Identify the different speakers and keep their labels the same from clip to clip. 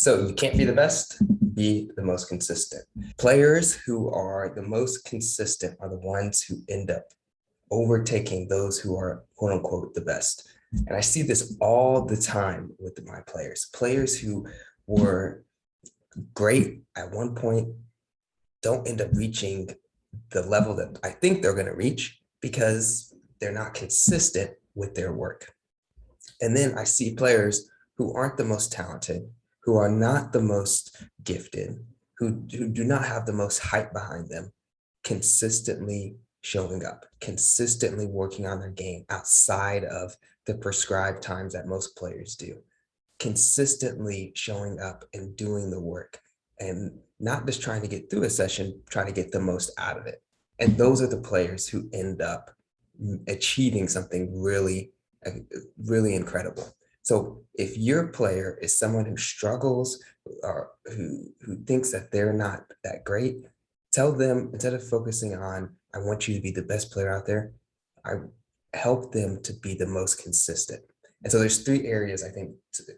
Speaker 1: So you can't be the best, be the most consistent. Players who are the most consistent are the ones who end up overtaking those who are quote unquote the best. And I see this all the time with my players who were great at one point don't end up reaching the level that I think they're going to reach because they're not consistent with their work. And then I see players who aren't the most talented, who are not the most gifted, who do not have the most hype behind them, consistently showing up, consistently working on their game outside of the prescribed times that most players do, consistently showing up and doing the work and not just trying to get through a session, trying to get the most out of it. And those are the players who end up achieving something really incredible. So if your player is someone who struggles or who thinks that they're not that great, tell them, instead of focusing on, I want you to be the best player out there, I help them to be the most consistent. And so there's three areas, I think,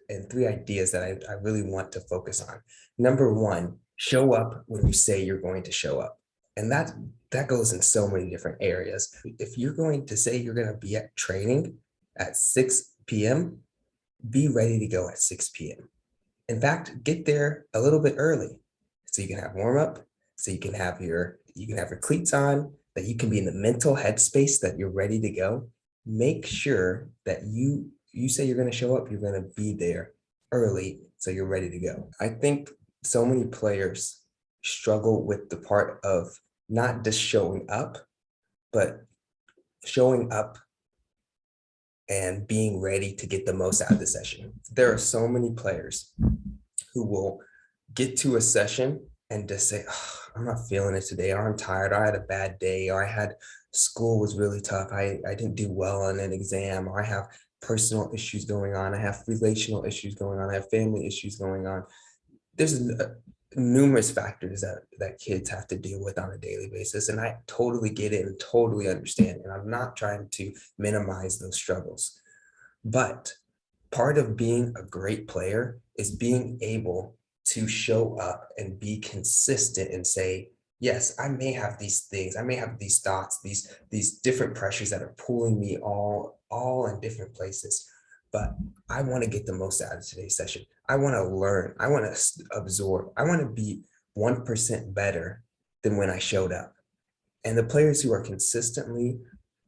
Speaker 1: and three ideas that I really want to focus on. Number one, show up when you say you're going to show up. And that goes in so many different areas. If you're going to say you're going to be at training at 6 p.m., be ready to go at 6 p.m. In fact, get there a little bit early so you can have warm up, so you can have your cleats on, that you can be in the mental headspace that you're ready to go. Make sure that you say you're going to show up, you're going to be there early so you're ready to go. I think so many players struggle with the part of not just showing up, but showing up and being ready to get the most out of the session. There are so many players who will get to a session and just say, oh, I'm not feeling it today, or I'm tired, or I had a bad day, or I had school was really tough. I didn't do well on an exam, or I have personal issues going on. I have relational issues going on. I have family issues going on. There's numerous factors that kids have to deal with on a daily basis. And I totally get it and totally understand. And I'm not trying to minimize those struggles. But part of being a great player is being able to show up and be consistent and say, yes, I may have these things, I may have these thoughts, these different pressures that are pulling me all in different places, but I want to get the most out of today's session. I want to learn, I want to absorb, I want to be 1% better than when I showed up. And the players who are consistently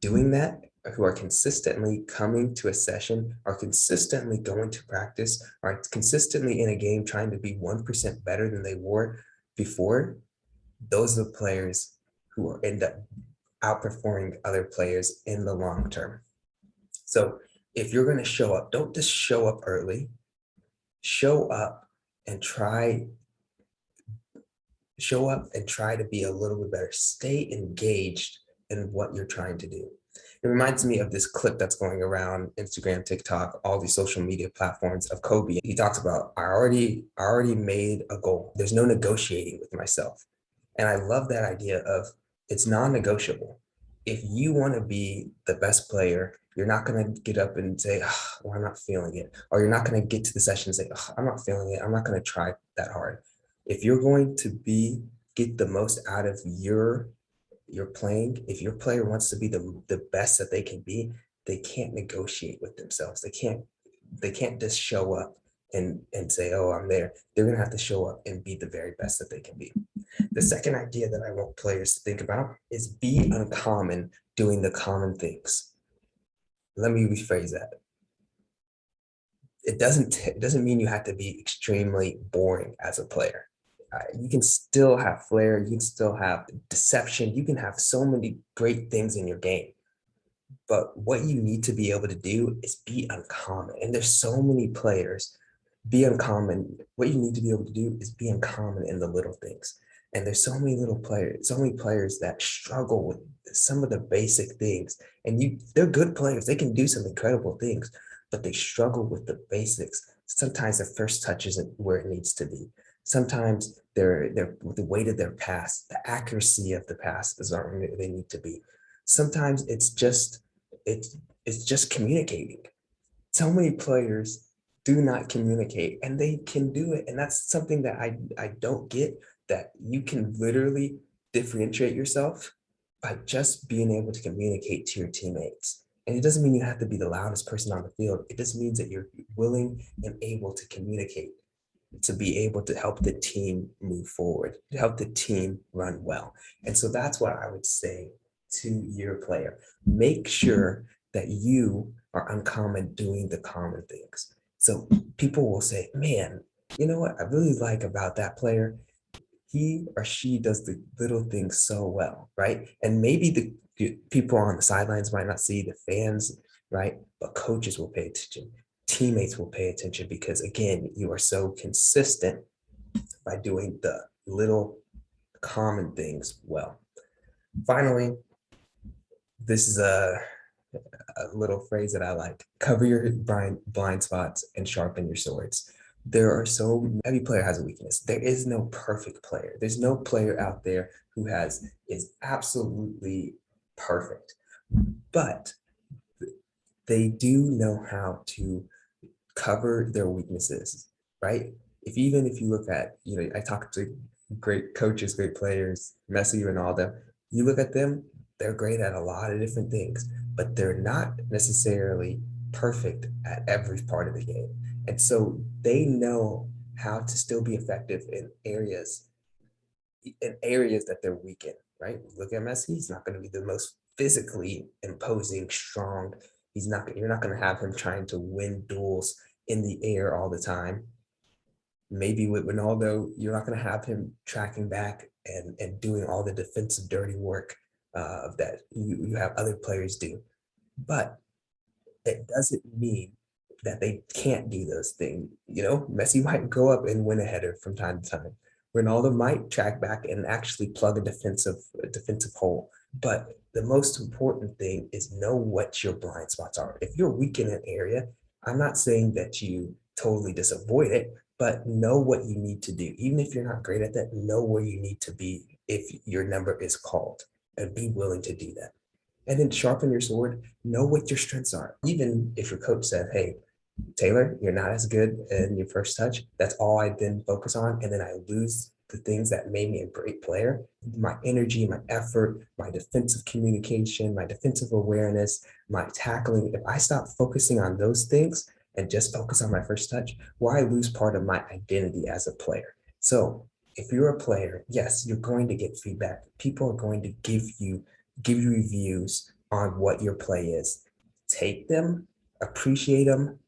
Speaker 1: doing that, who are consistently coming to a session, are consistently going to practice, are consistently in a game trying to be 1% better than they were before, those are the players who end up outperforming other players in the long term. So if you're going to show up, don't just show up early. Show up and try to be a little bit better. Stay engaged in what you're trying to do. It reminds me of this clip that's going around Instagram, TikTok, all these social media platforms of Kobe. He talks about, I already made a goal. There's no negotiating with myself. And I love that idea of it's non-negotiable. If you want to be the best player, you're not going to get up and say, oh, well, I'm not feeling it. Or you're not going to get to the session and say, oh, I'm not feeling it. I'm not going to try that hard. If you're going to get the most out of your playing, if your player wants to be the best that they can be, they can't negotiate with themselves. They can't just show up and say, oh, I'm there. They're going to have to show up and be the very best that they can be. The second idea that I want players to think about is be uncommon doing the common things. Let me rephrase that. It doesn't mean you have to be extremely boring as a player. You can still have flair, you can still have deception, you can have so many great things in your game. But what you need to be able to do is be uncommon. And there's so many players, be uncommon. What you need to be able to do is be uncommon in the little things. And there's so many players that struggle with some of the basic things. And they're good players, they can do some incredible things, but they struggle with the basics. Sometimes the first touch isn't where it needs to be. Sometimes the weight of their pass, the accuracy of the pass is not where they need to be. Sometimes it's just communicating. So many players do not communicate, and they can do it. And that's something that I don't get, that you can literally differentiate yourself by just being able to communicate to your teammates. And it doesn't mean you have to be the loudest person on the field. It just means that you're willing and able to communicate, to be able to help the team move forward, to help the team run well. And so that's what I would say to your player. Make sure that you are uncommon doing the common things. So people will say, man, you know what I really like about that player? He or she does the little things so well, right? And maybe the people on the sidelines might not see, the fans, right? But coaches will pay attention, teammates will pay attention, because again, you are so consistent by doing the little common things well. Finally, this is a little phrase that I like: cover your blind spots and sharpen your swords. There are so every player has a weakness. There is no perfect player. There's no player out there who is absolutely perfect, but they do know how to cover their weaknesses, right? Even if you look at, I talk to great coaches, great players, Messi, Ronaldo, you look at them, they're great at a lot of different things, but they're not necessarily perfect at every part of the game. And so they know how to still be effective in areas that they're weak in, right? Look at Messi, he's not going to be the most physically imposing, strong. You're not going to have him trying to win duels in the air all the time. Maybe with Ronaldo, you're not going to have him tracking back and doing all the defensive dirty work that you have other players do. But it doesn't mean that they can't do those things. Messi might go up and win a header from time to time. Ronaldo might track back and actually plug a defensive hole. But the most important thing is know what your blind spots are. If you're weak in an area, I'm not saying that you totally just avoid it, but know what you need to do. Even if you're not great at that, know where you need to be if your number is called, and be willing to do that. And then sharpen your sword, know what your strengths are. Even if your coach said, hey, Taylor, you're not as good in your first touch, that's all I then focus on. And then I lose the things that made me a great player: my energy, my effort, my defensive communication, my defensive awareness, my tackling. If I stop focusing on those things and just focus on my first touch, well, I lose part of my identity as a player. So if you're a player, yes, you're going to get feedback. People are going to give you reviews on what your play is. Take them, appreciate them,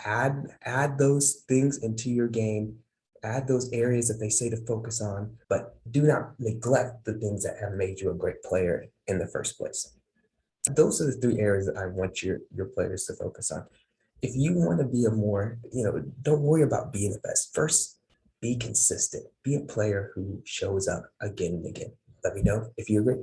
Speaker 1: add those things into your game, add those areas that they say to focus on, but do not neglect the things that have made you a great player in the first place. Those are the three areas that I want your players to focus on. If you want to be don't worry about being the best. First, be consistent. Be a player who shows up again and again. Let me know if you agree.